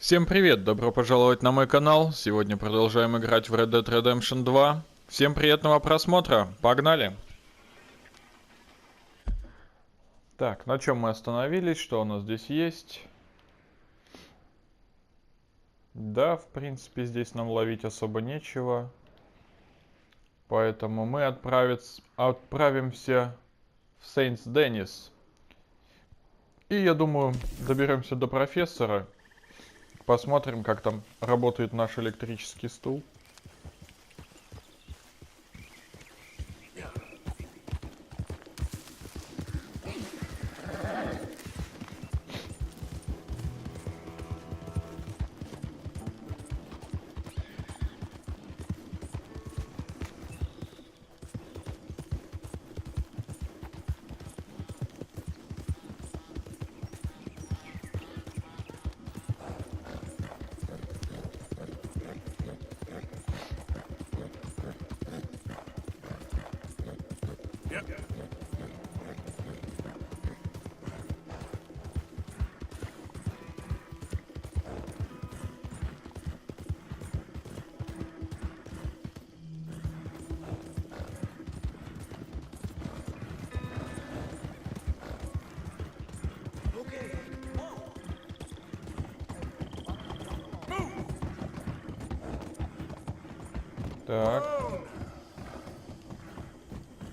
Всем привет, добро пожаловать на мой канал. Сегодня продолжаем играть в Red Dead Redemption 2. Всем приятного просмотра, погнали! Так, на чем мы остановились, что у нас здесь есть? Да, в принципе, здесь нам ловить особо нечего. Поэтому мы отправимся в Сейнт-Деннис. И я думаю, доберемся до профессора. Посмотрим, как там работает наш электрический стул. Так.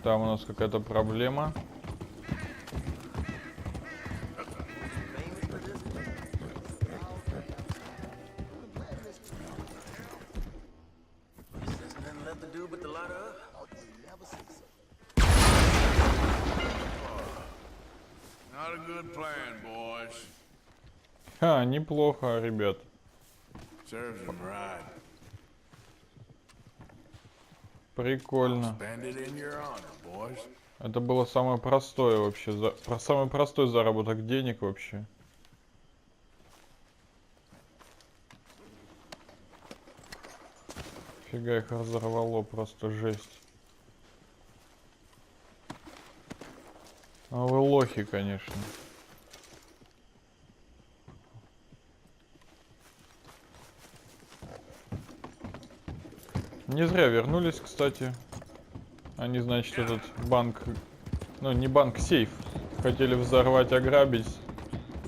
Там у нас какая-то проблема. Ха, неплохо, ребят. Прикольно. Это было самое простое вообще, самый простой заработок денег вообще. Фига их разорвало, просто жесть. А вы лохи, конечно. Не зря вернулись, кстати. Они, значит, этот банк... Ну, не банк, сейф. Хотели взорвать, ограбить.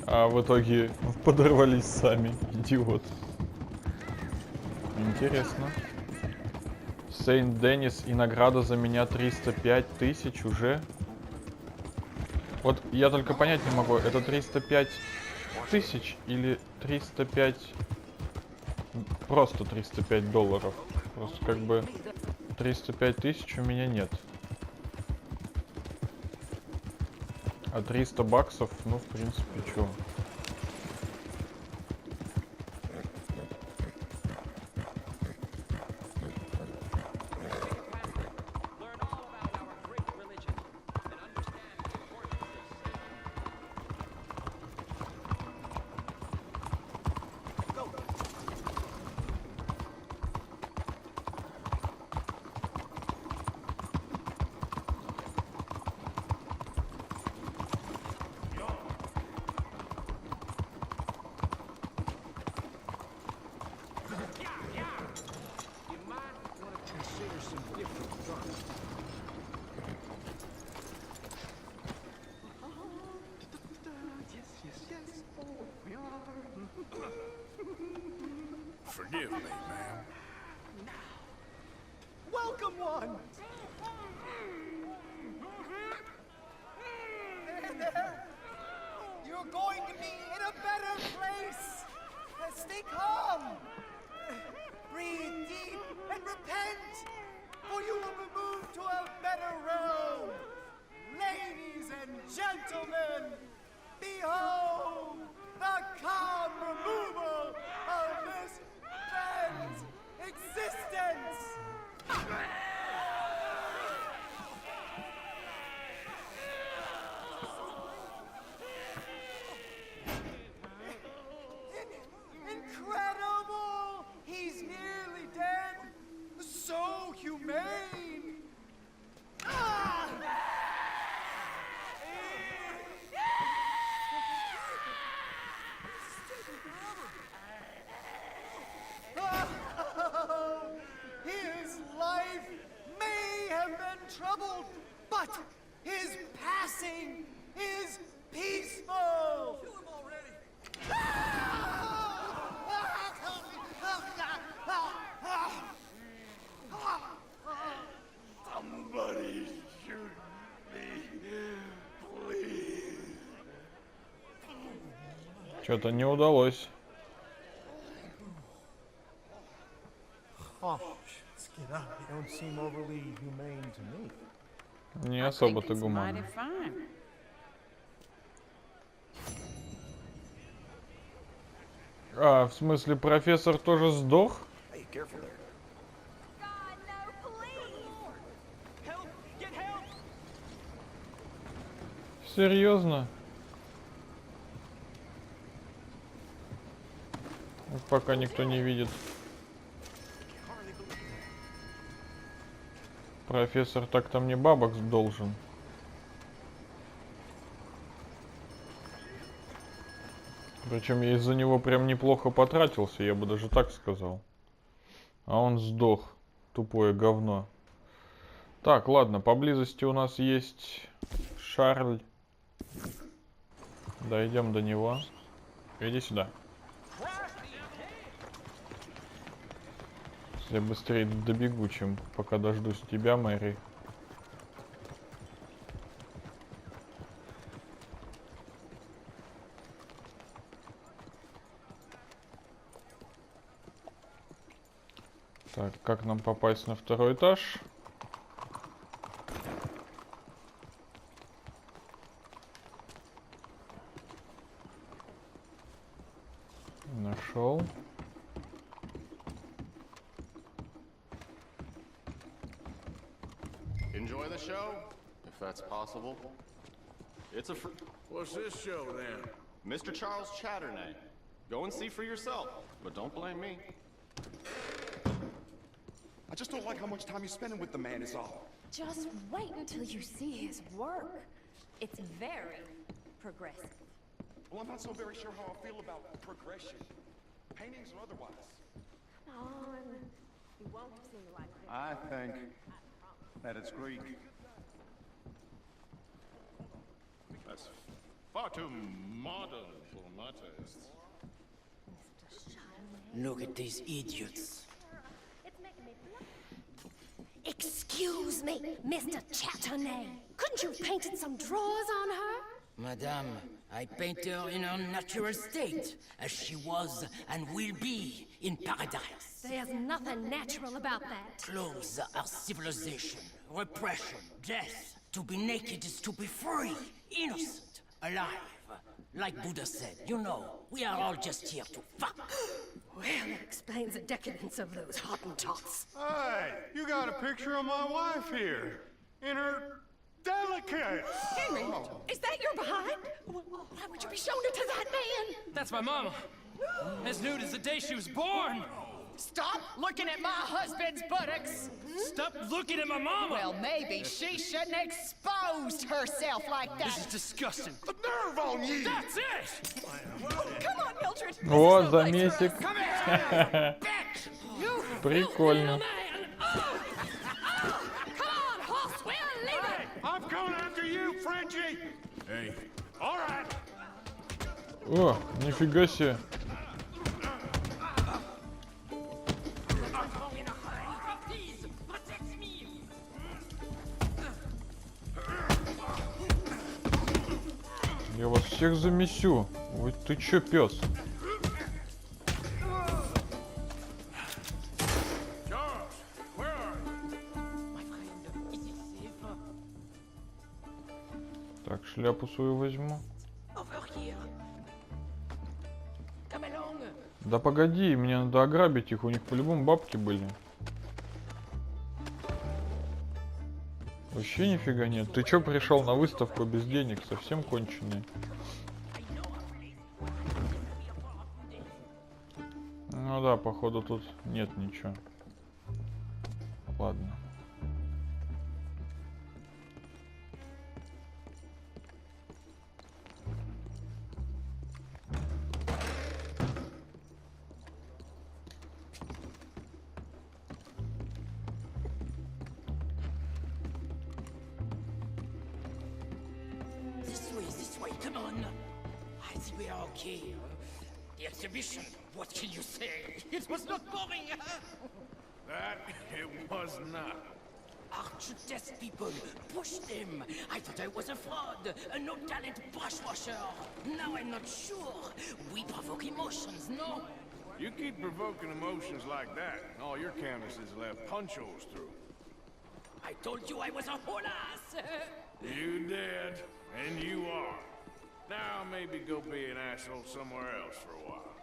А в итоге подорвались сами. Идиот. Интересно. Сейнт-Деннис и награда за меня 305 тысяч уже. Вот я только понять не могу, это 305 тысяч или 305... Просто 305 долларов. Просто как бы 305 тысяч у меня нет. А 300 баксов, ну, в принципе, чё. Forgive me, ma'am. Welcome one! There! You're going to be in a better place! Stay calm! Breathe deep and repent! For you will be moved to a better realm! Ladies and gentlemen, behold the calm removal of this man's existence! Incredible! He's nearly dead! So humane! Ah! Что-то не удалось. Не особо-то гуманно. А, в смысле, профессор тоже сдох? Серьезно? Пока никто не видит. Профессор так-то мне бабок должен. Причем я из-за него прям неплохо потратился, я бы даже так сказал. А он сдох. Тупое говно. Так, ладно, поблизости у нас есть Шарль. Дойдем до него. Иди сюда. Я быстрее добегу, чем пока дождусь тебя, Мэри. Так, как нам попасть на второй этаж? Нашел. Enjoy the show, if that's possible. It's a What's this show then? Mr. Charles Chatternay. Go and see for yourself, but don't blame me. I just don't like how much time you're spending with the man is all. Just wait until you see his work. It's very progressive. Well, I'm not so very sure how I feel about progression. Paintings or otherwise. Come on. You won't have seen the like this. I think that it's Greek. That's far too modern for my taste. Look at these idiots. It's making me blush. Excuse me, Mr. Chatternay. Couldn't you have painted some drawers on her? Madame, I paint her in her natural state, as she was and will be in paradise. There's nothing natural about that. Clothes are civilization, repression, death. To be naked is to be free, innocent, alive. Like Buddha said, you know, we are all just here to fuck. Well, that explains the decadence of those Hottentots. Hey, you got a picture of my wife here. In her delicate. Henry, is that your behind? Why would you be showing it to that man? That's my mama. As nude as the day she was born. Stop looking at my husband's buttocks! Stop looking at my mama! Well, maybe she shouldn't have exposed herself like that. This is disgusting. The nerve on you! That's it! Come on, Mildred! О, замесик. Прикольно. Come on, horse, we'll leave it! I'm coming after you, Frenchie. Hey, All right. О, нифига себе. Я вас всех замесю. Ой, ты чё, пес? Charles, where are you? Так, шляпу свою возьму. Да погоди, мне надо ограбить их, у них по-любому бабки были. Вообще нифига нет. Ты чё пришел на выставку без денег? Совсем конченый. Ну да, походу тут нет ничего. Ладно. This way, come on. I think we are okay. The exhibition, what can you say? It was not boring, huh? That it was not. art should test people, push them. I thought I was a fraud, a no-talent brushwasher. Now I'm not sure. We provoke emotions, no? You keep provoking emotions like that, and all your canvases will have punch holes through. I told you I was a whole ass. You did, and you are. Now maybe go be an asshole somewhere else for a while.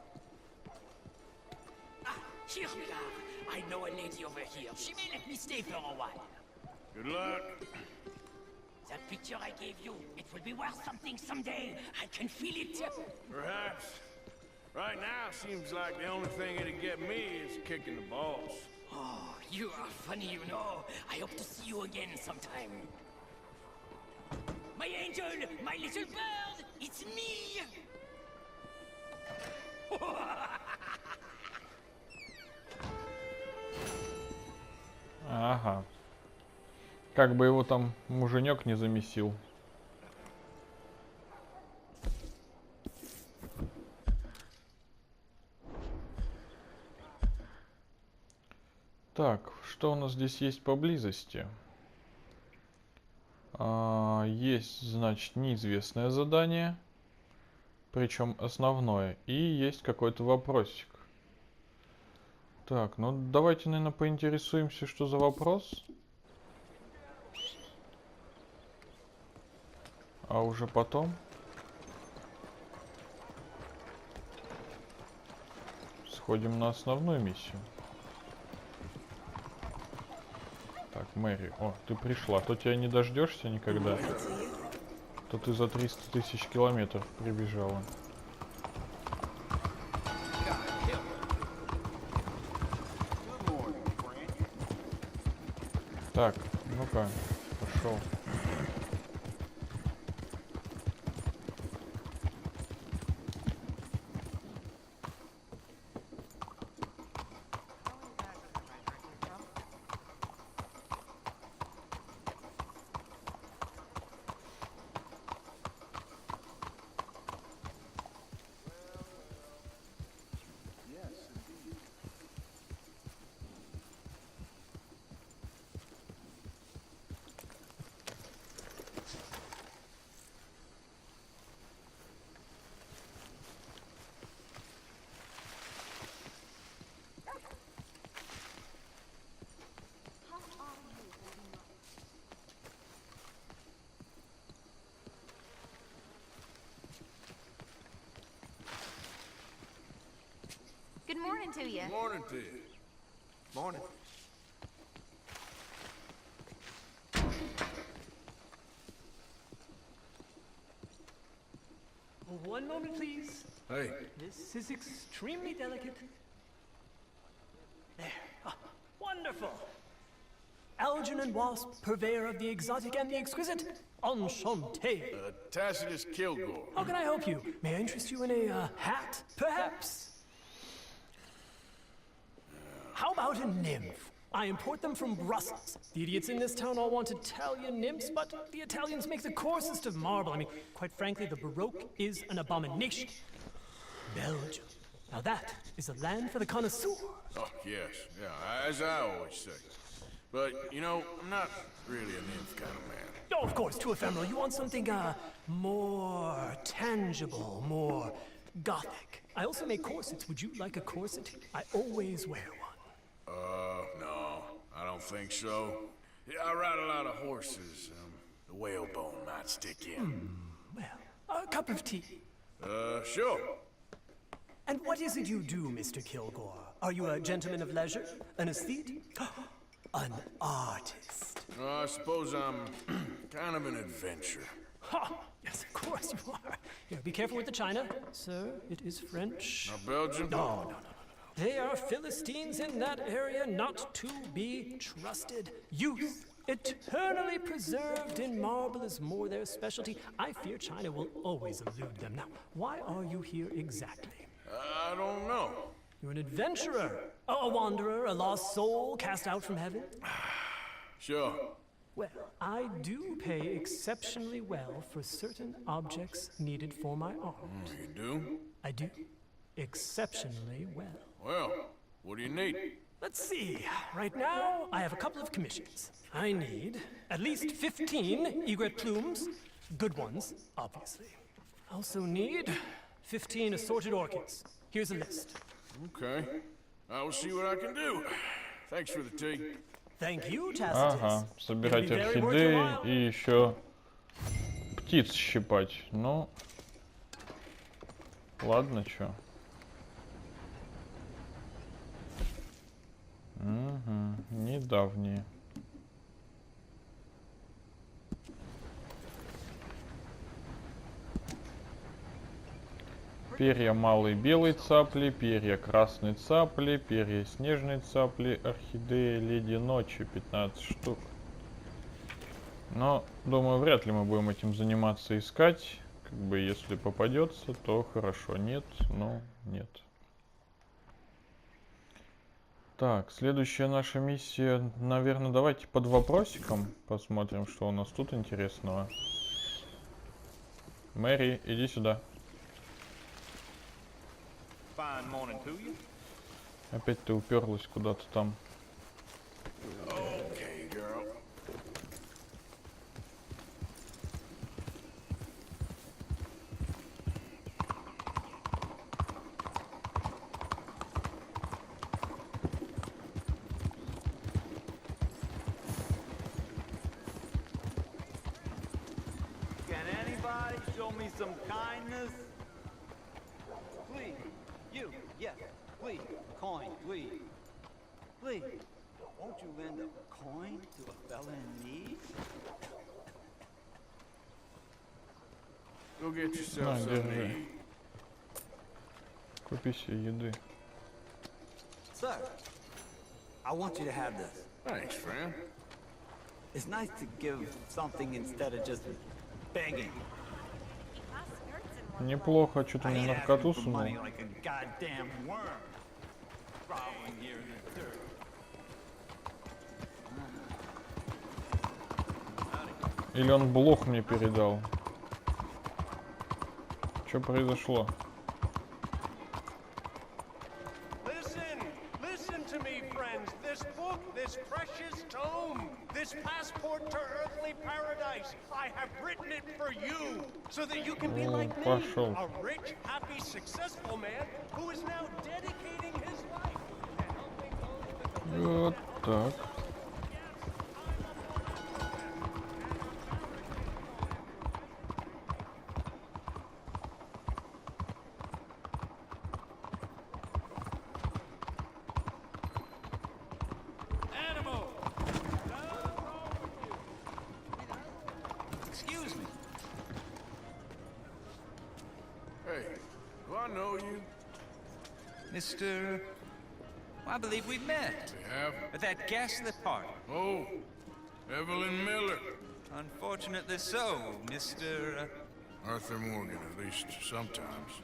Ah, here we are. I know a lady over here. She may let me stay for a while. Good luck. That picture I gave you, it will be worth something someday. I can feel it. Perhaps. Right now, seems like the only thing it'd get me is kicking the balls. Oh, you are funny, you know. I hope to see you again sometime. My angel, my little bird, it's me! Ага. Как бы его там муженек не замесил. Так, что у нас здесь есть поблизости? Есть, значит, неизвестное задание, причем основное, и есть какой-то вопросик. Так, ну давайте, наверное, поинтересуемся, что за вопрос. А уже потом сходим на основную миссию. Так, Мэри, о, ты пришла. То тебя не дождешься никогда. То ты за 300 тысяч километров прибежала. Так, ну-ка, пошел. Good morning to you. Morning to you. Morning. One moment, please. Hey. This is extremely delicate. There. Ah, wonderful. Algernon Wasp, purveyor of the exotic and the exquisite. Enchanté. Tacitus Kilgore. How can I help you? May I interest you in a hat, perhaps? How about a nymph? I import them from Brussels. The idiots in this town all want Italian nymphs, but the Italians make the coarsest of marble. I mean, quite frankly, the Baroque is an abomination. Belgium. Now that is a land for the connoisseur. Oh, yes. Yeah, as I always say. But, you know, I'm not really a nymph kind of man. Oh, of course, too ephemeral. You want something, more tangible, more gothic. I also make corsets. Would you like a corset? I always wear one. No, I don't think so. Yeah, I ride a lot of horses. The whalebone might stick in. Well, a cup of tea. Sure. And what is it you do, Mr. Kilgore? Are you a gentleman of leisure? An aesthete? An artist? I suppose I'm kind of an adventurer. Ha! Yes, of course you are. Here, be careful with the china. Sir, it is French. Not Belgian? No. They are Philistines in that area, not to be trusted. Youth, eternally preserved in marble, is more their specialty. I fear China will always elude them. Now, why are you here exactly? I don't know. You're an adventurer, a wanderer, a lost soul cast out from heaven? Sure. Well, I do pay exceptionally well for certain objects needed for my art. You do? I do. Exceptionally well. Well, what do you need? Let's see. Right now, I have a couple of commissions. I need at least 15 egret plumes, good ones, obviously. I also need 15 assorted orchids. Here's a list. Okay. I will see what I can do. Thanks for the tea. Thank you, Ага, собирать орхидеи и еще птиц щипать. Ну, ладно, чё. Угу, недавние. Перья малой белой цапли, перья красной цапли, перья снежной цапли, орхидея леди ночи 15 штук. Но, думаю, вряд ли мы будем этим заниматься, искать. Как бы, если попадется, то хорошо. Нет, ну, нет. Так, следующая наша миссия, наверное, давайте под вопросиком посмотрим, что у нас тут интересного. Мэри, иди сюда. Опять ты уперлась куда-то там. Okay, girl. Can anybody show me some kindness? Please, you, yes, please, coin, please. Please, won't you lend a coin to a fella in need? Go get yourself something to eat. Купи себе еды. Sir, I want you to have this. Thanks, friend. It's nice to give something instead of just begging. Неплохо, что-то мне наркоту сунул. Или он блох мне передал? Что произошло? Listen to me, friends. This book, this precious tome, this passport to earthly paradise, I have written it for you, so that you can be like me, a rich, happy, successful man who is now dedicating his life to helping those Вот так. Excuse me. Hey, do I know you? Mr. I believe we met. We have? At that ghastly party. Oh, Evelyn Miller. Unfortunately so, Mr. Arthur Morgan, at least sometimes.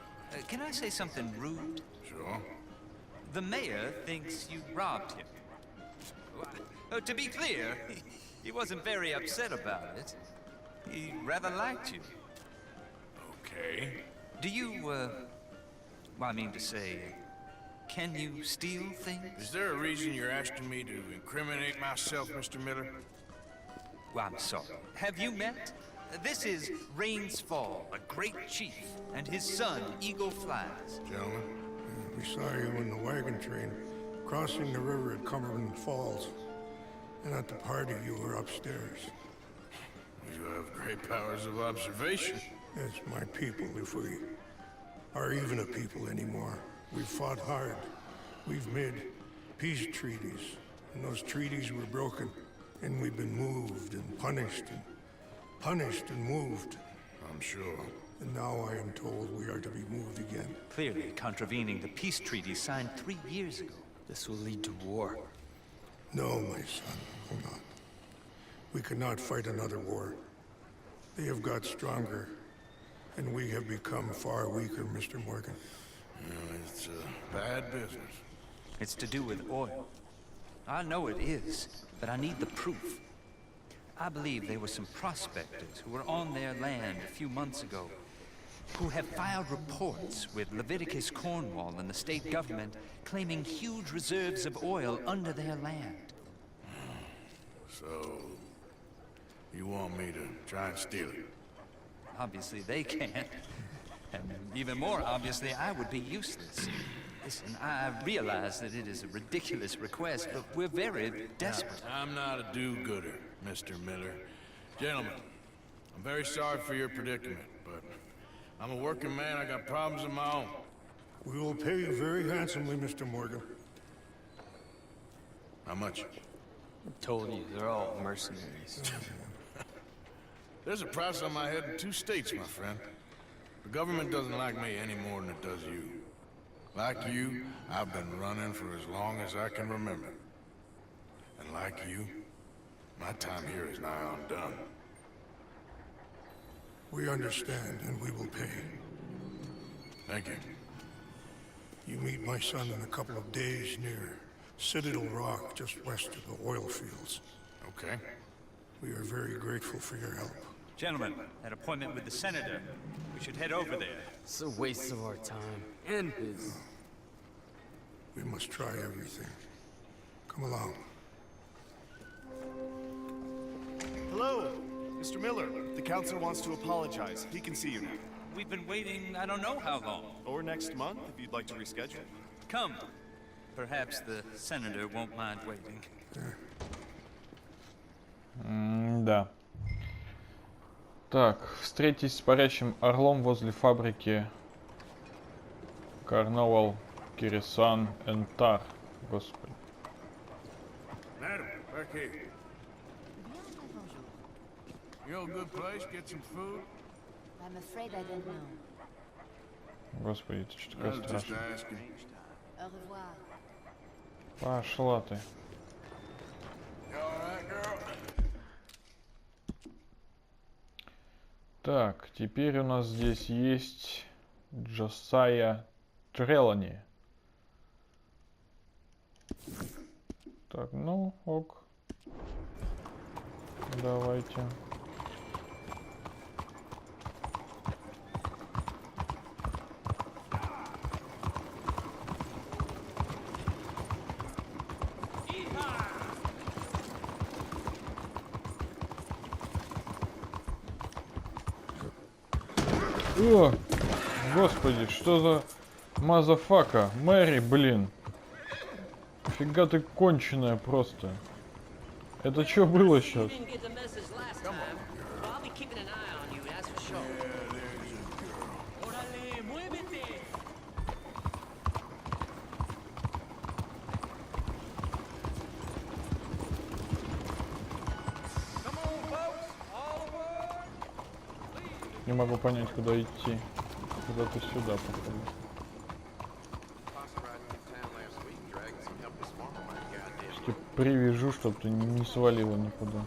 Can I say something rude? Sure. The mayor thinks you robbed him. To be clear, he wasn't very upset about it. He rather liked you. Okay. Do you, well, I mean to say, can you steal things? Is there a reason you're asking me to incriminate myself, Mr. Miller? Well, I'm sorry. Have you met? This is Rains Fall, a great chief, and his son, Eagle Flies. Gentlemen, we saw you in the wagon train crossing the river at Cumberland Falls. And at the party, you were upstairs. You have great powers of observation. It's my people, if we are even a people anymore. We've fought hard. We've made peace treaties. And those treaties were broken. And we've been moved and punished and moved. I'm sure. And now I am told we are to be moved again. Clearly contravening the peace treaty signed 3 years ago. This will lead to war. No, my son, will not. We cannot fight another war. They have got stronger, and we have become far weaker, Mr. Morgan. It's bad business. It's to do with oil. I know it is, but I need the proof. I believe there were some prospectors who were on their land a few months ago, who have filed reports with Leviticus Cornwall and the state government claiming huge reserves of oil under their land. So, you want me to try and steal it? Obviously they can't. And even more obviously, I would be useless. Listen, I realize that it is a ridiculous request, but we're very desperate. I'm not a do-gooder, Mr. Miller. Gentlemen, I'm very sorry for your predicament, but I'm a working man. I got problems of my own. We will pay you very handsomely, Mr. Morgan. How much? I told you, they're all mercenaries. There's a price on my head in 2 states, my friend. The government doesn't like me any more than it does you. Like you, I've been running for as long as I can remember. And like you, my time here is nigh undone. We understand, and we will pay. Thank you. You meet my son in a couple of days near Citadel Rock, just west of the oil fields. Okay. We are very grateful for your help. Gentlemen, that appointment with the senator. We should head over there. It's a waste of our time. And his. We must try everything. Come along. Hello, Mr. Miller. The council wants to apologize. He can see you now. We've been waiting I don't know how long. Or next month, if you'd like to reschedule. Come. Perhaps the senator won't mind waiting. Да. Так, встретись с парящим орлом возле фабрики Карнавал Кирисан Энтар. Господи. Madam, back here. You know a good place, get some food? I'm afraid I don't know. Господи, это что такое страшное. Au revoir. Пошла ты. Так, теперь у нас здесь есть Джосайя Трелани. Так, ну, ок. Давайте. О, господи, что за мазафака? Мэри, блин. Фига ты конченая просто. Это что было сейчас? Не могу понять, куда идти. Куда-то сюда, походу. Привяжу, чтобы ты не свалила никуда.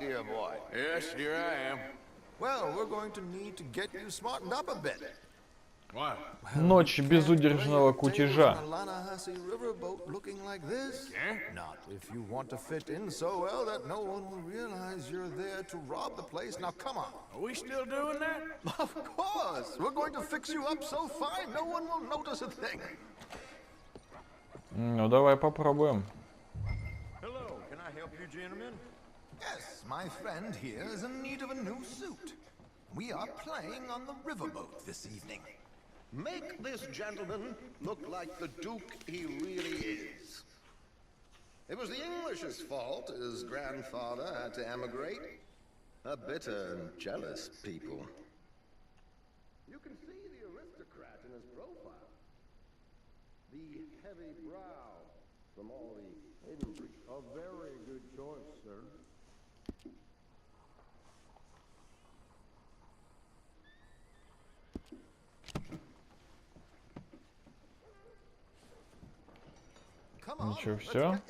Dear boy. Yes, here I am. Well, we're going to need to get you smartened up a bit. What? Ночь безудержного кутежа. Not if you want to fit in so well that no one will realize you're there to rob the place. Now, come on. Are we still doing that? Of course. We're going to fix you up so fine, no one will notice a thing. Ну, давай попробуем. Hello, can I help you, gentlemen? Yes, my friend here is in need of a new suit. We are playing on the riverboat this evening. Make this gentleman look like the Duke he really is. It was the English's fault his grandfather had to emigrate. A bitter and jealous people. You can see the aristocrat in his profile. The heavy brow from all the intrigue. A very good choice, sir. Ничего, все.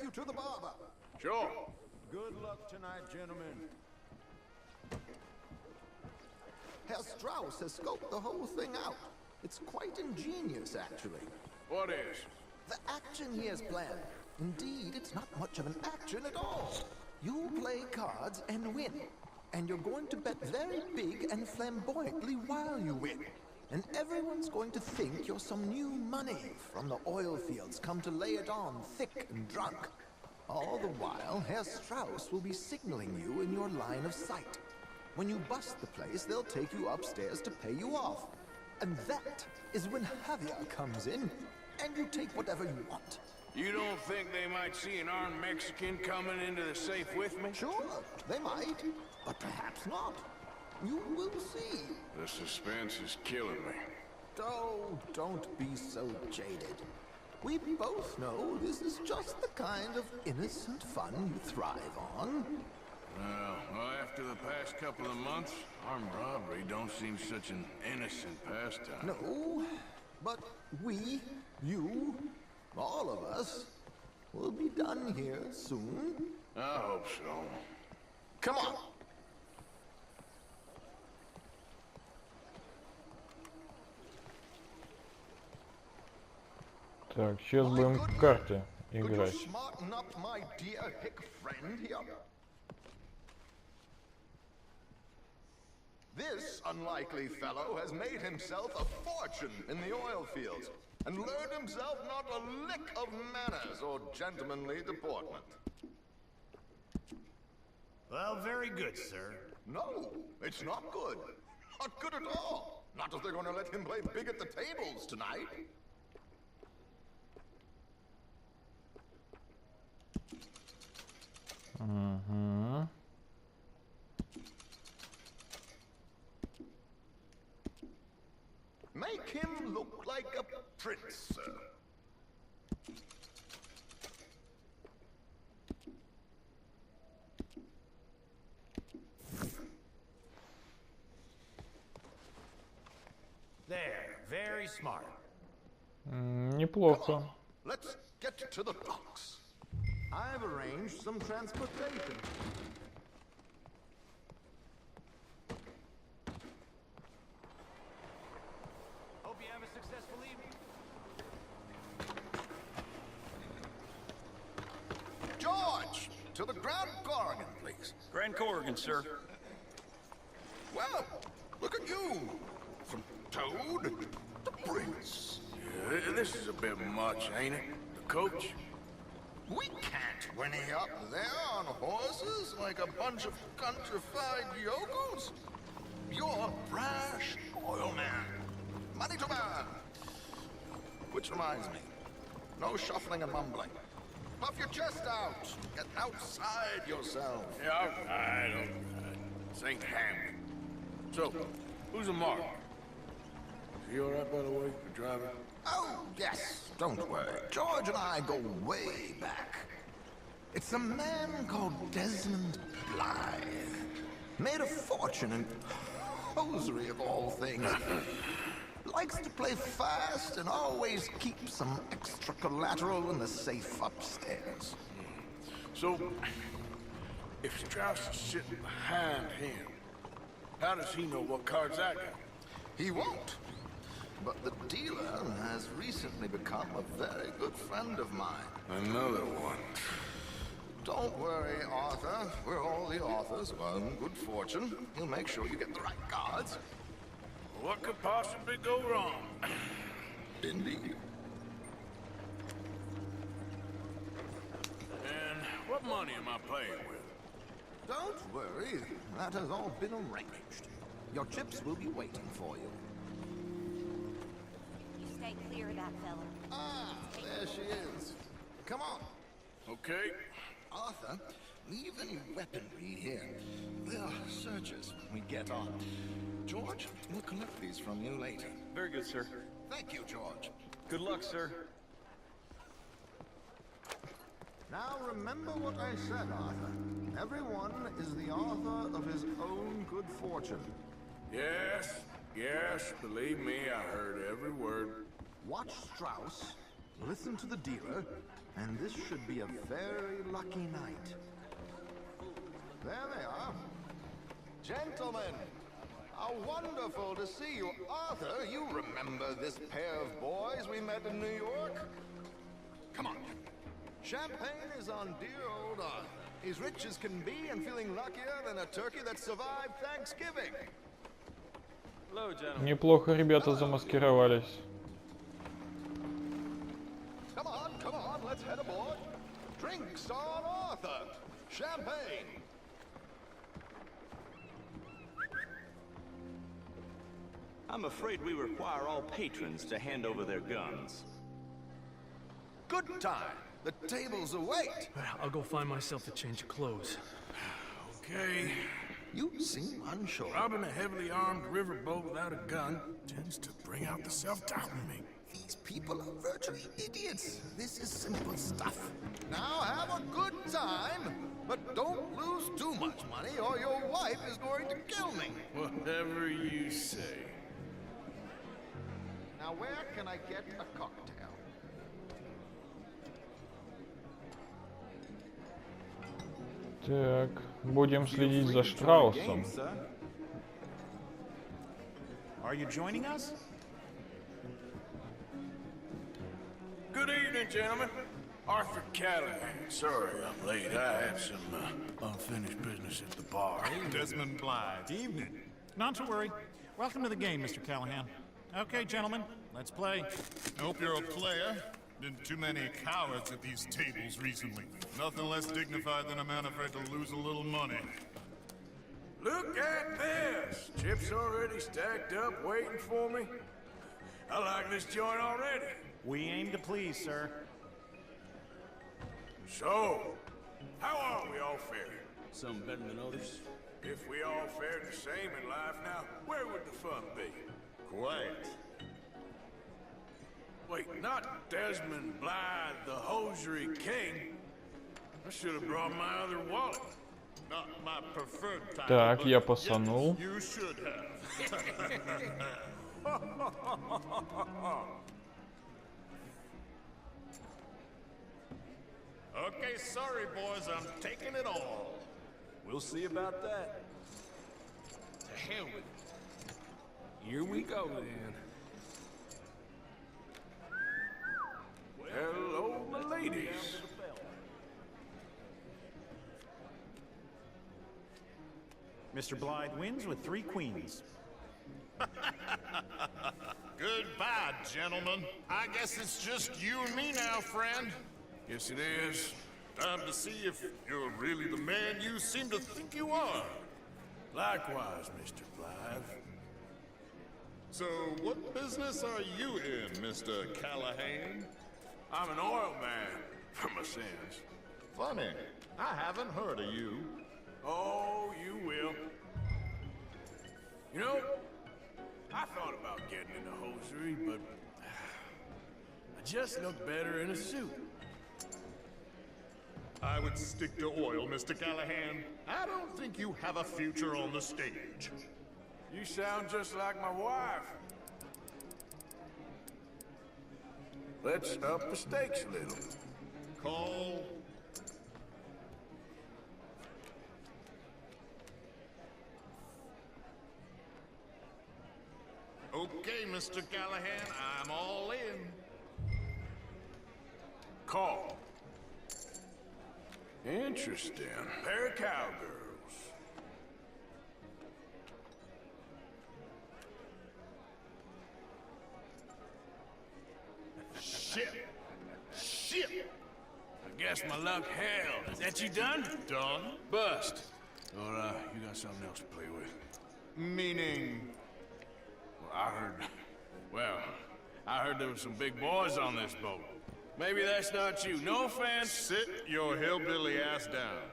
Sure. Good luck tonight, gentlemen. Herr Strauss has scoped the whole thing out. It's quite ingenious, actually. What is? The action he has planned. Indeed, it's not much of an action at all. You play cards and win. And you're going to bet very big and flamboyantly while you win. And everyone's going to think you're some new money from the oil fields come to lay it on thick and drunk. All the while, Herr Strauss will be signaling you in your line of sight. When you bust the place, they'll take you upstairs to pay you off. And that is when Javier comes in, and you take whatever you want. You don't think they might see an armed Mexican coming into the safe with me? Sure, they might, but perhaps not. You will see. The suspense is killing me. Oh, don't be so jaded. We both know this is just the kind of innocent fun you thrive on. Well, after the past couple of months, armed robbery don't seem such an innocent pastime. No, but we, you, all of us, will be done here soon. I hope so. Come on. Так, сейчас будем в карты играть. Smarten up my dear hick friend here. This unlikely fellow has made himself a fortune in the oil fields and learned himself not a lick of manners or gentlemanly deportment. Well, very good, sir. No, it's not good. Not good at all. Not if they're going to let him play big at the tables tonight. Make him look like a prince, sir. There, very smart. Неплохо. Let's get to the docks. I've arranged some transportation. Hope you have a successful evening. George, to the Grand Corrigan, please. Grand Corrigan, sir. Well, look at you. From Toad to Prince. Yeah, this is a bit much, ain't it? The coach? We can't whinny up there on horses like a bunch of countrified yokels. You're brash oil man. Money to burn. Which reminds me, no shuffling and mumbling. Puff your chest out. Get outside yourself. Yeah, I don't... this ain't Hamlet. So, who's a mark? Is he alright, by the way, for driving? Oh, yes. Don't worry. George and I go way back. It's a man called Desmond Blythe. Made a fortune in hosiery of all things. Likes to play fast and always keep some extra collateral in the safe upstairs. So, if Strauss is sitting behind him, how does he know what cards I got? He won't. But the dealer has recently become a very good friend of mine. Another one. Don't worry, Arthur. We're all the authors of good fortune. He'll make sure you get the right cards. What could possibly go wrong? Indeed. And what money am I playing with? Don't worry. That has all been arranged. Your chips will be waiting for you. Stay clear of that fella. Ah, there she is. Come on. Okay. Arthur, leave any weaponry here. They'll search us when we get on. George, we'll collect these from you later. Very good, sir. Thank you, George. Good luck, sir. Now remember what I said, Arthur. Everyone is the author of his own good fortune. Yes, yes, believe me, I heard every word. Watch Strauss, listen to the dealer, and this should be a very lucky night. Gentlemen, how wonderful to see you. Arthur, you remember this pair of boys we met in New York? Come on. Champagne is on dear old Arthur. He's rich as can be and feeling luckier than a turkey that survived Thanksgiving. Hello, gentlemen. Неплохо ребята замаскировались. Come on, let's head aboard. Drinks on Arthur. Champagne. I'm afraid we require all patrons to hand over their guns. Good time. The tables await. I'll go find myself a change of clothes. Okay. You seem unsure. Robbing a heavily armed riverboat without a gun tends to bring out the self-doubt in me. These people are virtually idiots. This is simple stuff. Now have a good time, but don't lose too much money or your wife is going to kill me. Whatever you say. Now where can I get a cocktail? Так, будем следить за Штраусом. Are you joining us? Good evening, gentlemen. Arthur Callahan. Sorry I'm late. I had some unfinished business at the bar. Desmond Blythe. Evening. Not to worry. Welcome to the game, Mr. Callahan. Okay, gentlemen, let's play. I hope you're a player. Been too many cowards at these tables recently. Nothing less dignified than a man afraid to lose a little money. Look at this! Chips already stacked up, waiting for me. I like this joint already. We aim to please, sir. So, how are we all faring? Some better than others. If we all fared the same in life now, where would the fun be? Quite. Wait, not Desmond Blythe, the hosiery king. I should have brought my other wallet. Not my preferred type. Так, я пасанул. You should have. Okay, sorry, boys, I'm taking it all. We'll see about that. To hell with it. Here we go, then. Hello, ladies. Mr. Blythe wins with 3 queens. Goodbye, gentlemen. I guess it's just you and me now, friend. Yes, it is. Time to see if you're really the man you seem to think you are. Likewise, Mr. Blythe. So, what business are you in, Mr. Callahan? I'm an oil man, for my sins. Funny, I haven't heard of you. Oh, you will. You know, I thought about getting into hosiery, but I just look better in a suit. I would stick to oil, Mr. Callahan. I don't think you have a future on the stage. You sound just like my wife. Let's up the stakes a little. Call. Okay, Mr. Callahan, I'm all in. Call. Interesting. Pair of cowgirls. Shit. Shit. I guess my luck held. Is that you done? Done? Bust. Or, you got something else to play with? Meaning? I heard there were some big boys on this boat. Maybe that's not you. No offense. Sit your hillbilly ass down.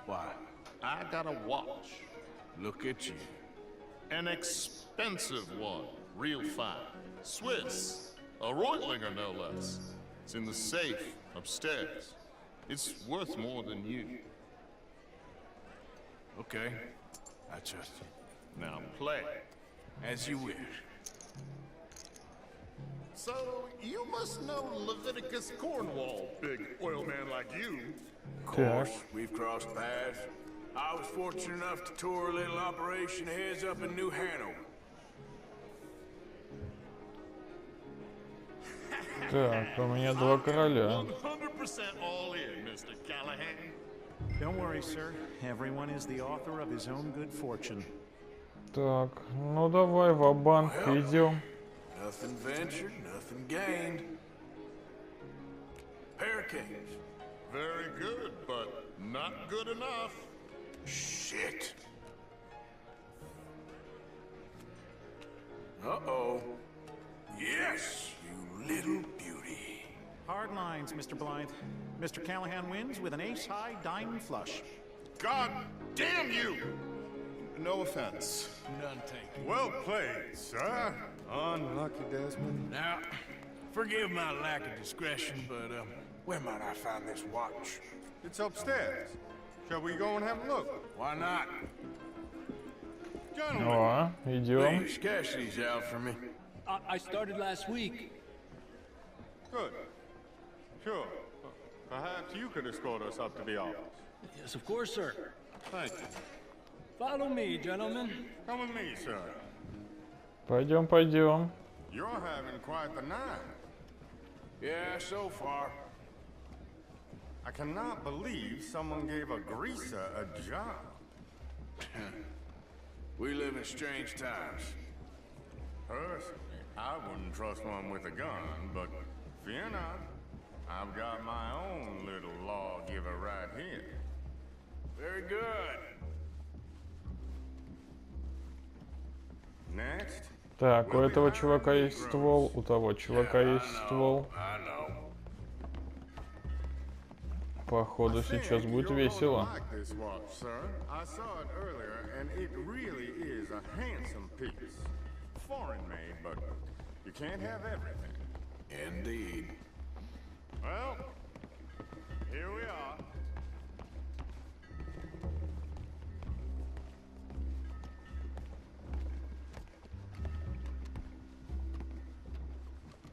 Why? I got a watch. Look at you. An expensive one. Real fine. Swiss. A Reutlinger, no less. It's in the safe upstairs. It's worth more than you. Okay. I trust you. Now play. As you wish. So, you must know Leviticus Cornwall, big oil man like you. Of course, we've crossed paths. I was fortunate enough to tour a little operation heads up in New Hanover. Так, у меня два короля. 100% all in, Mr. Callahan. Don't worry, sir. Everyone is the author of his own good fortune. Так, ну давай ва-банк идем. Nothing ventured, nothing gained. Hurricanes. Very good, but not good enough. Shit. Uh-oh. Yes, you little beauty. Hard lines, Mr. Blythe. Mr. Callahan wins with an ace-high diamond flush. God damn you! No offense. None taken. Well played, sir. Unlucky, Desmond. Now, forgive my lack of discretion, but, where might I find this watch? It's upstairs. Shall we go and have a look? Why not? Gentlemen. О, идем. Please cash these out for me. I started last week. Good. Sure. Perhaps you could escort us up to the office. Yes, of course, sir. Thank you. Follow me, gentlemen. Come with me, sir. Пойдем, пойдем. You're having quite the night. Yeah, so far. I cannot believe someone gave a greaser a job. We live in strange times. Personally, I wouldn't trust one with a gun, but fear not. I've got my own little lawgiver right here. Very good. Next. Так, у этого чувака есть ствол, у того чувака есть ствол. Походу сейчас будет весело. I saw it earlier, and it really is a handsome piece. Foreign made, but you can't have everything. Indeed. Well, here we are.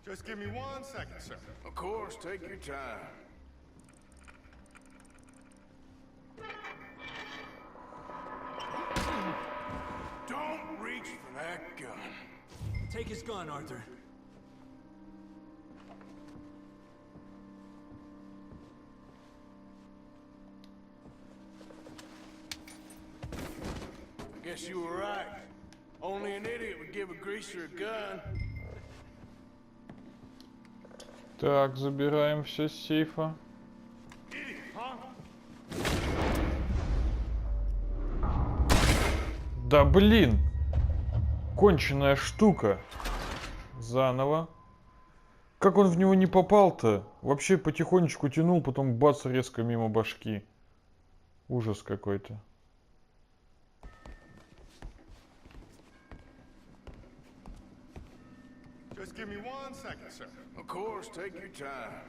Just give me 1 second, sir. Of course, take your time. Don't reach for that gun. Take his gun, Arthur. I guess you were right. Only an idiot would give a greaser a gun. Так, забираем все с сейфа. Да блин! Конченая штука. Заново. Как он в него не попал-то? Вообще потихонечку тянул, потом бац, резко мимо башки. Ужас какой-то. Just give me 1 second, sir. Of course, take your time.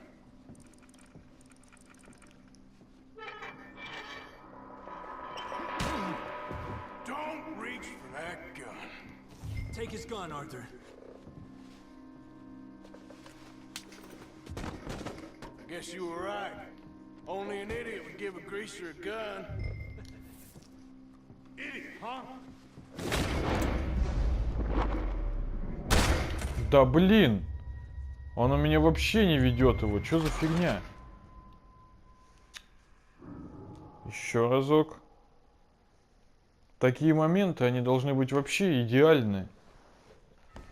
Don't reach for that gun. Take his gun, Arthur. I guess you were right. Only an idiot would give a greaser a gun. Idiot, huh? Да блин! Он у меня вообще не ведет его. Что за фигня? Еще разок. Такие моменты, они должны быть вообще идеальны.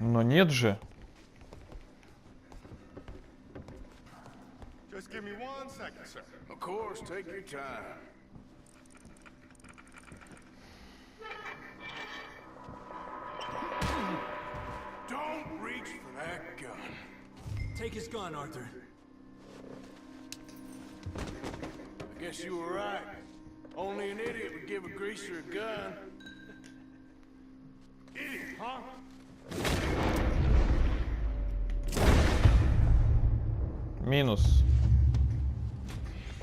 Но нет же. Just give me 1 second, sir. Of course, take your time. Don't reach for that gun. Take his gun, Arthur. I guess you were right. Only an idiot would give a greaser a gun. Idiot, huh? Минус.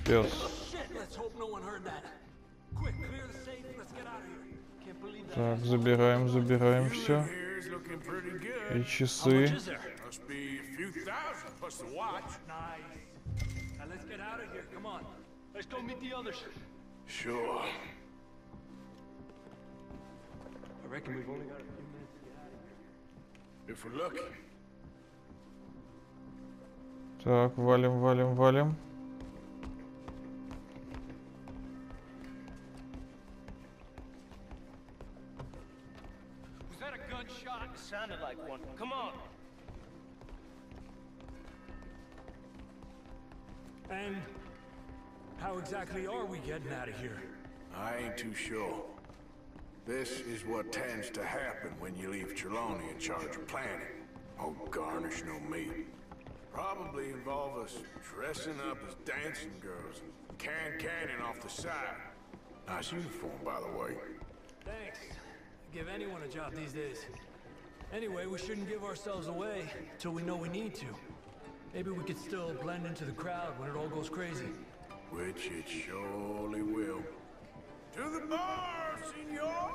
Пес. Так, забираем, забираем все. И часы. Must be a few thousand plus the watch. Nice. Now let's get out of here. Come on. Let's go meet the others. Sure. reckon we've only got a few minutes. If we're lucky. Так, валим, валим, валим. Was that a gunshot? Sounded like one. Come on. And how exactly are we getting out of here? I ain't too sure. This is what tends to happen when you leave Trelawney in charge of planning. Oh, garnish no meat. Probably involve us dressing up as dancing girls and canning off the side. Nice uniform, by the way. Thanks. Give anyone a job these days. Anyway, we shouldn't give ourselves away till we know we need to. Maybe we could still blend into the crowd when it all goes crazy. Which it surely will. To the bar, senor!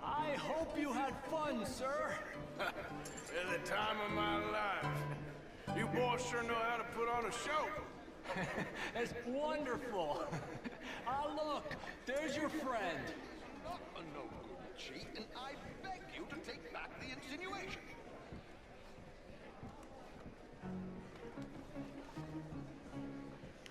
I hope you had fun, sir. At the time of my life. You boys sure know how to put on a show. That's wonderful. Ah, look, there's your friend. Not a no good cheat, and I beg you to take back the insinuation.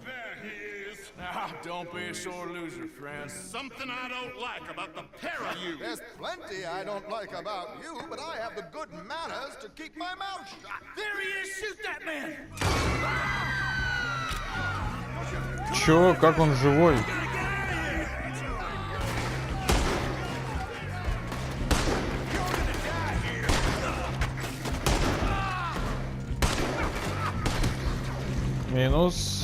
There he is. Now, don't be a sore loser, friend. Something I don't like about the pair of you. There's plenty I don't like about you, but I have the good manners to keep my mouth shut. There he is! Shoot that man! Чё, как он живой? Минус.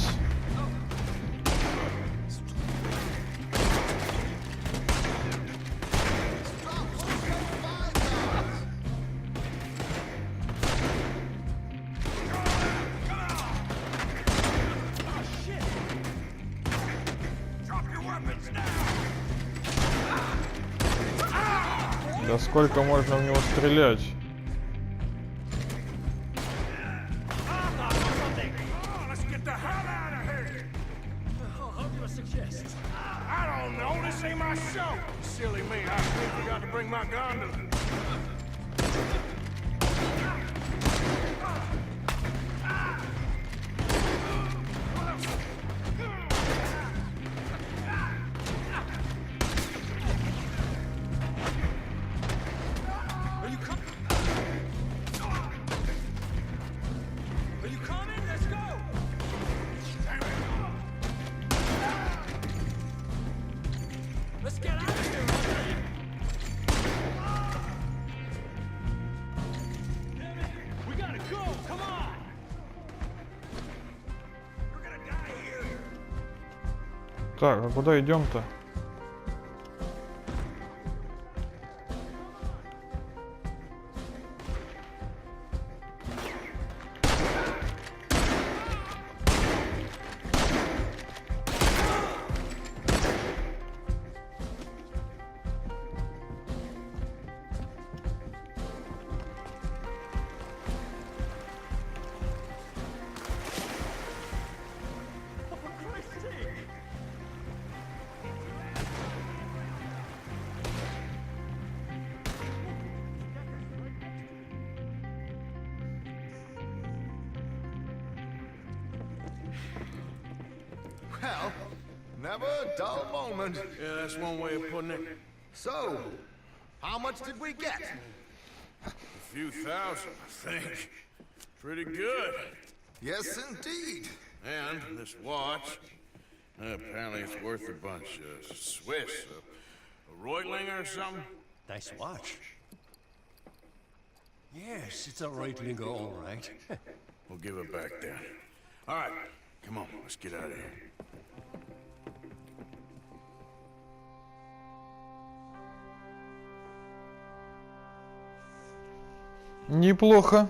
Да сколько можно в него стрелять? I don't know, this ain't my show. Silly me, I forgot to bring my gun to Так, а куда идем-то? Well, never a dull moment. Yeah, that's one way of putting it. So, how much did we get? A few thousand, I think. Pretty good. Yes, indeed. And this watch, apparently it's worth a bunch. Swiss, a Reutlinger or something? Nice watch. Yes, it's a Reutlinger, all right. We'll give it back then. All right, come on, let's get out of here. Неплохо.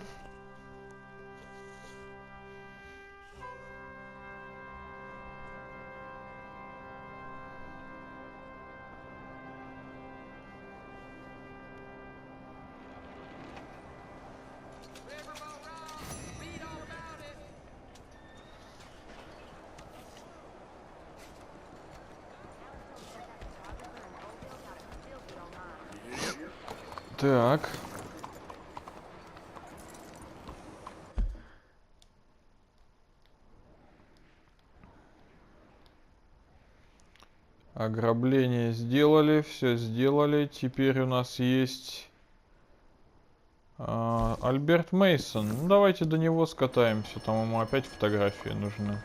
Так. Ограбление сделали, все сделали. Теперь у нас есть Альберт Мейсон. Ну, давайте до него скатаемся. Там ему опять фотографии нужны.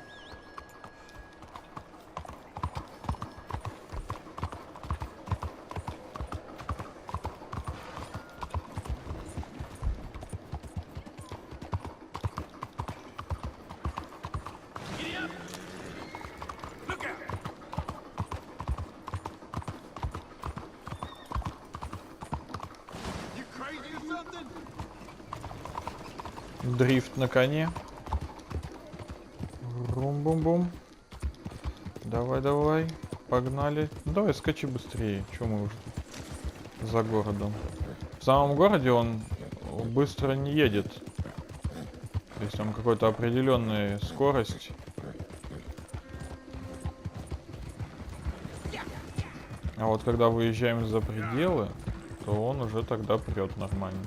Дрифт на коне. Бум-бум-бум. Давай, давай. Погнали. Ну, давай, скачи быстрее. Чё мы уже тут за городом? В самом городе он быстро не едет. То есть там какая-то определенная скорость. А вот когда выезжаем за пределы, то он уже тогда прет нормально.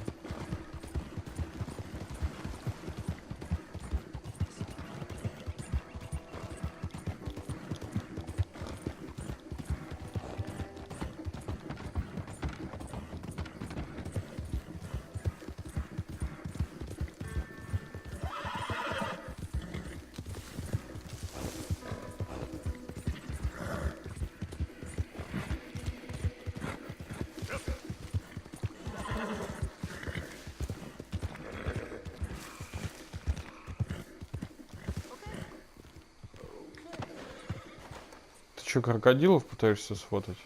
Ты что, крокодилов пытаешься сфотать?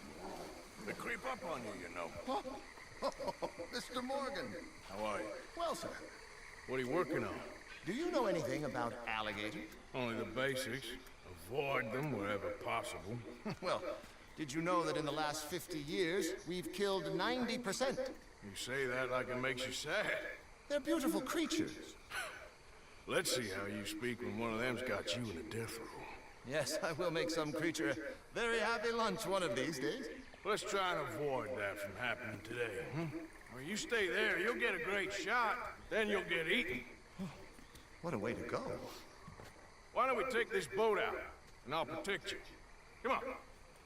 Mr. Morgan. How are you? Well, sir, What are you working on? do you know anything about alligators? Only the basics. Avoid them wherever possible. Well, did you know that in the last 50 years, we've killed 90%? You say that like it makes you sad. They're beautiful creatures. Let's see how you speak when one of them's got you in a death row. Yes, I will make some creature a very happy lunch one of these days. Let's try and avoid that from happening today. Well, you stay there, you'll get a great shot, then you'll get eaten. What a way to go. Why don't we take this boat out, and I'll protect you. Come on,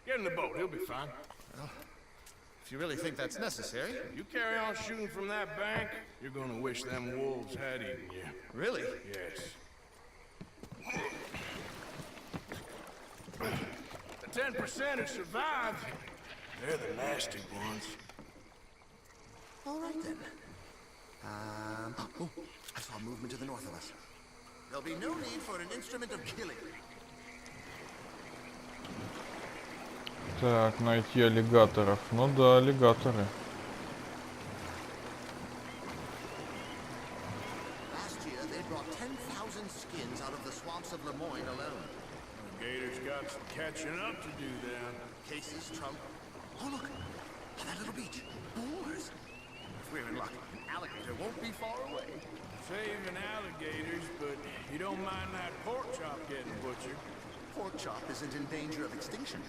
get in the boat, he'll be fine. Well, if you really think that's necessary. You carry on shooting from that bank, you're gonna wish them wolves had eaten you. Really? Yes. The 10% who survived, they're the nasty ones. All right, then. Oh, I saw movement to the north of us. There'll be no need for an instrument of killing. Так, найти аллигаторов. Ну да, аллигаторы. Last year, they brought 10,000 skins out of the swamps of Lemoyne alone. The gators got some catching up to do then. Cases, Trump. Oh, look! On that little beach. Boars. If we're in luck, an alligator won't be far away. Saving alligators, but you don't mind that pork chop getting butchered. Pork chop isn't in danger of extinction.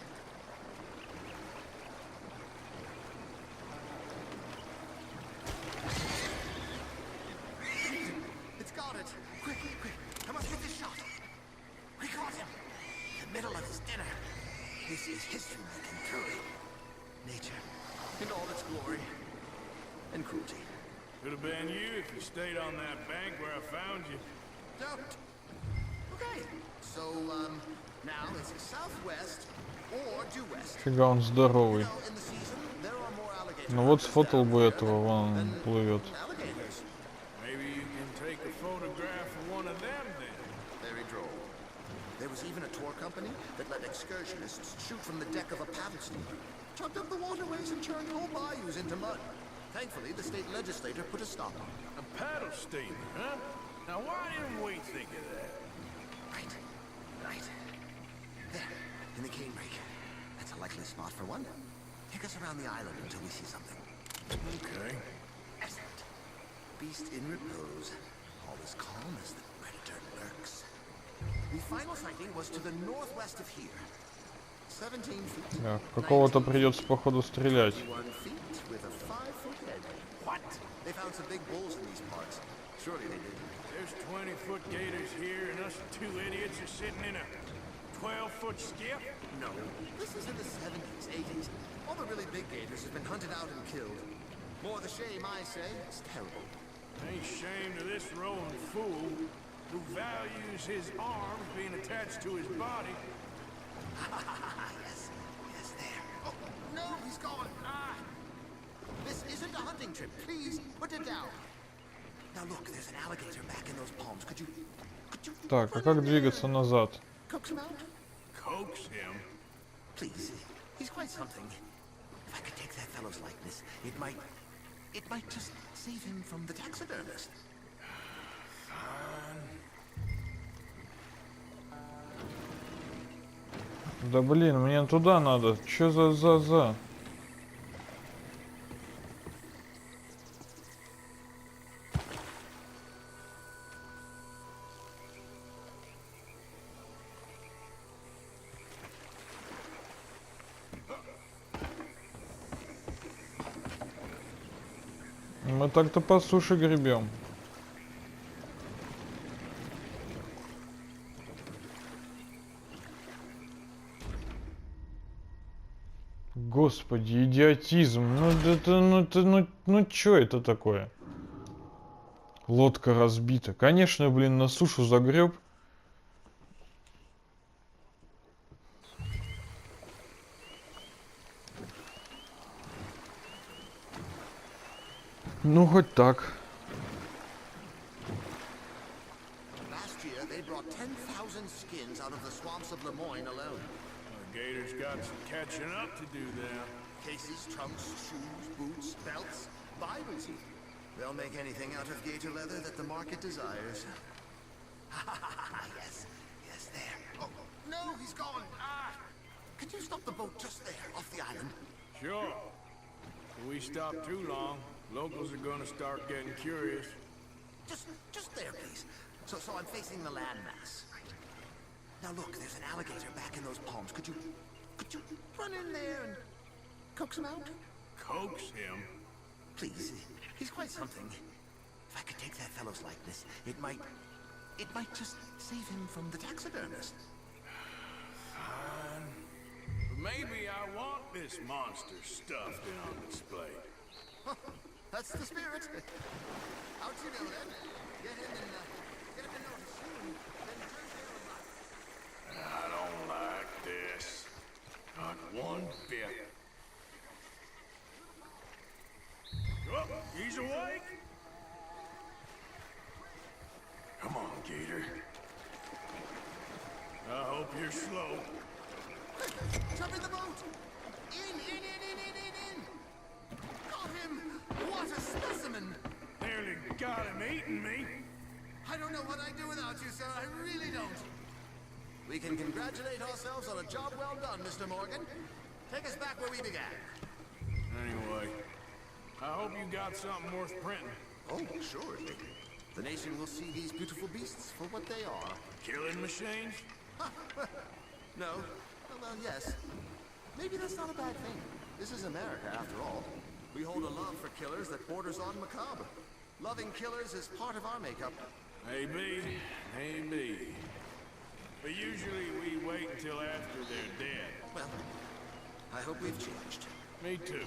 It's got it. Quick, quick. I must get this shot. We caught him. In the middle of his dinner. This is history-making, truly. Nature, in all its glory and cruelty. Could have been you if you stayed on that bank where I found you. Don't. Okay. So, now it's southwest or due west. Фига он здоровый. In the season, there are more alligators. Ну вот сфотал бы этого, вон он плывет. Maybe you can take a photograph of one of them then. Very droll. There was even a tour company that let excursionists shoot from the deck of a paddle steamer, chucked up the waterways and churned whole bayous into mud. Thankfully, the state legislature put a stop on it. A paddle steamer, huh? Now why didn't we think of that? Right. Right. There, in the cane brake. That's a likely spot for one. Take us around the island until we see something. Okay. Excellent. Beast in repose. All as calm as the predator lurks. The final sighting was to the northwest of here. Так, какого-то придется походу стрелять. They found some big bulls in these parts. Surely they did. There's 20-foot gators here, and us two idiots are sitting in a 12-foot skiff? No. This is in the 70s, 80s. All the really big gators have been hunted out and killed. More the shame, I say. It's terrible. Ain't shame to this rolling fool who values his arms being attached to his body. Yes, yes, there. Oh, no, he's gone. Ah! This isn't a hunting trip. Please, put it down. Now look, there's an alligator back in those palms. Could you Так, а как двигаться назад? coax him out? Coax him? Please, he's quite something. If I could take that fellow's likeness, it might just save him from the taxidermist. Да блин, мне туда надо. Чё за? Мы так-то по суше гребем. Господи, идиотизм. Ну чё это такое? Лодка разбита. Конечно, блин, на сушу загреб. Ну, хоть так. Last year, they brought 10,000 skins out of the swamps of Lemoyne alone. The gators got some catching up to do there. Cases, trunks, shoes, boots, belts, Bibles even. They'll make anything out of gator leather that the market desires. Yes, yes, there. Oh, no, he's gone. Ah! Can you stop the boat just there, off the island? Sure. If we stop too long, locals are gonna start getting curious. Just there, please. So I'm facing the landmass. Now look, there's an alligator back in those palms. Could you run in there and coax him out? Coax him? Please, he's quite something. If I could take that fellow's likeness, it might just save him from the taxidermist. Fine. But maybe I want this monster stuffed and on display. That's the spirit. How'd you know that? Get him and get him to notice you, and then turn tail and run. I don't like this. Not one bit. Oh, he's awake. Come on, Gator. I hope you're slow. Jump in the boat! In! Got him! What a specimen! Nearly got him eating me. I don't know what I'd do without you, sir. I really don't. We can congratulate ourselves on a job well done, Mr. Morgan. Take us back where we began. Anyway, I hope you got something worth printing. Oh, surely. The nation will see these beautiful beasts for what they are. Killing machines? No. Well, yes. Maybe that's not a bad thing. This is America, after all. We hold a love for killers that borders on macabre. Loving killers is part of our makeup. Maybe. But usually we wait until after they're dead. Well, I hope we've changed. Me too.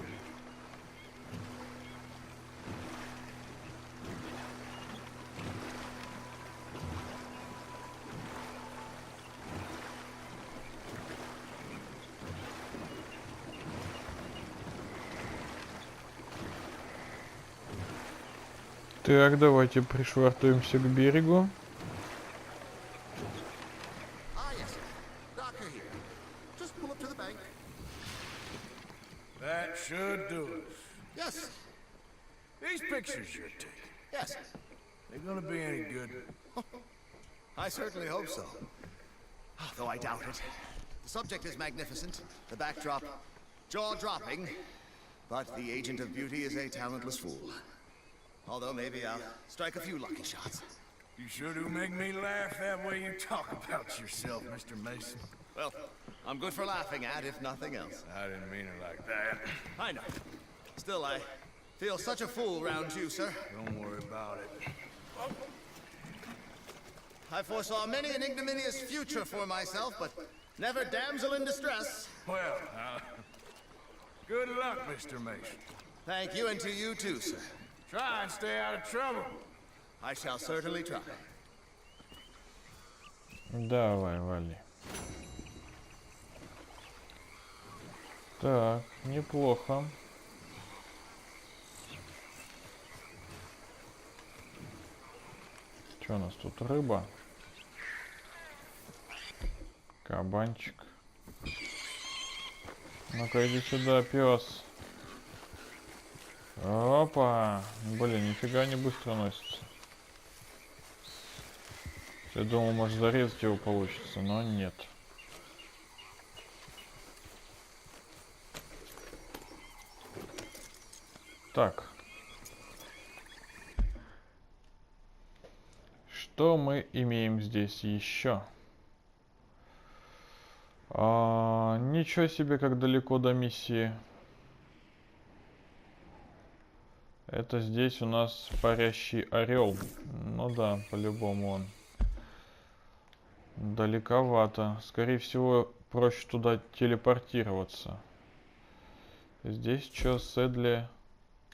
Так, давайте пришвартуемся к берегу. That should do it. Yes. These pictures you're taking. Yes. They gonna be any good? I certainly hope so. Though I doubt it. The subject is magnificent. The backdrop, jaw-dropping. But the agent of beauty is a talentless fool. Although maybe I'll strike a few lucky shots. You sure do make me laugh that way you talk about yourself, Mr. Mason. Well, I'm good for laughing at, if nothing else. I didn't mean it like that. I know. Still, I feel such a fool around you, sir. Don't worry about it. I foresaw many an ignominious future for myself, but never damsel in distress. Well, good luck, Mr. Mason. Thank you, and to you too, sir. Try and stay out of trouble. I shall certainly try. Давай, вали. Так, неплохо. Что у нас тут? Рыба. Кабанчик. Ну-ка, иди сюда, пес. Опа! Блин, нифига не быстро носится. Я думал, может зарезать его получится, но нет. Так. Что мы имеем здесь еще? Ничего себе, как далеко до миссии. Это здесь у нас парящий орел. Ну да, по-любому он. Далековато. Скорее всего, проще туда телепортироваться. Здесь что, Сэдли...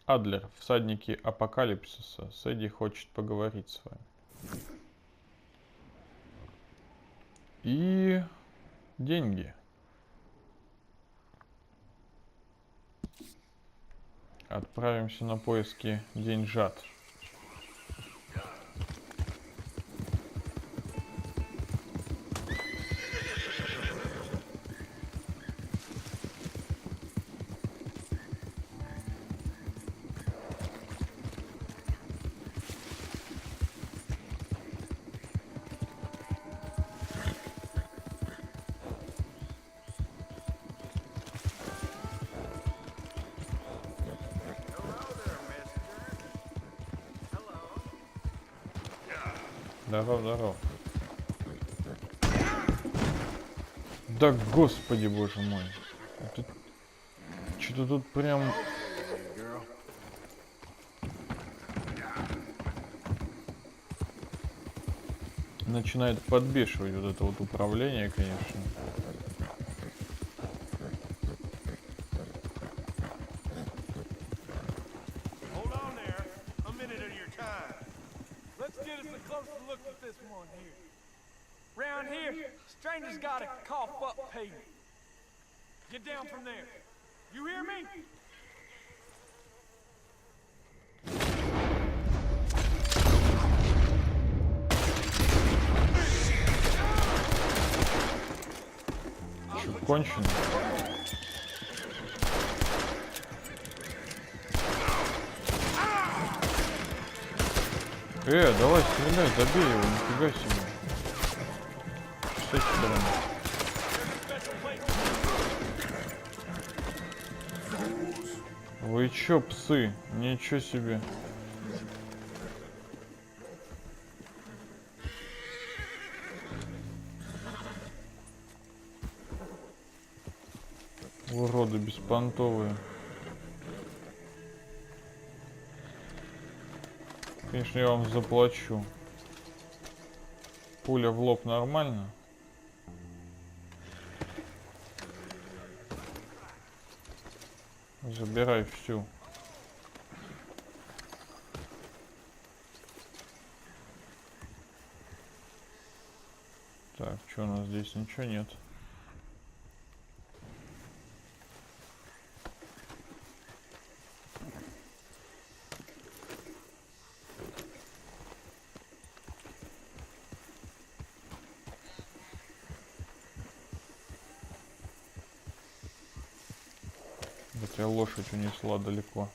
Адлер, всадники апокалипсиса. Сэдди хочет поговорить с вами. И... деньги. Отправимся на поиски деньжат. Здоров, здоров. Да господи, боже мой. Что-то тут прям... начинает подбешивать вот это вот управление, конечно. Round here, strangers gotta cough up payment. Get down from there. You hear me? Что, кончено? Давай стреляй, забей его, нифига себе. С этой стороны. Вы чё, псы? Ничего себе. Уроды беспонтовые. Конечно, я вам заплачу. Пуля в лоб нормально. Забирай всю. Так, что у нас здесь? Ничего нет. Хотя лошадь унесла далеко.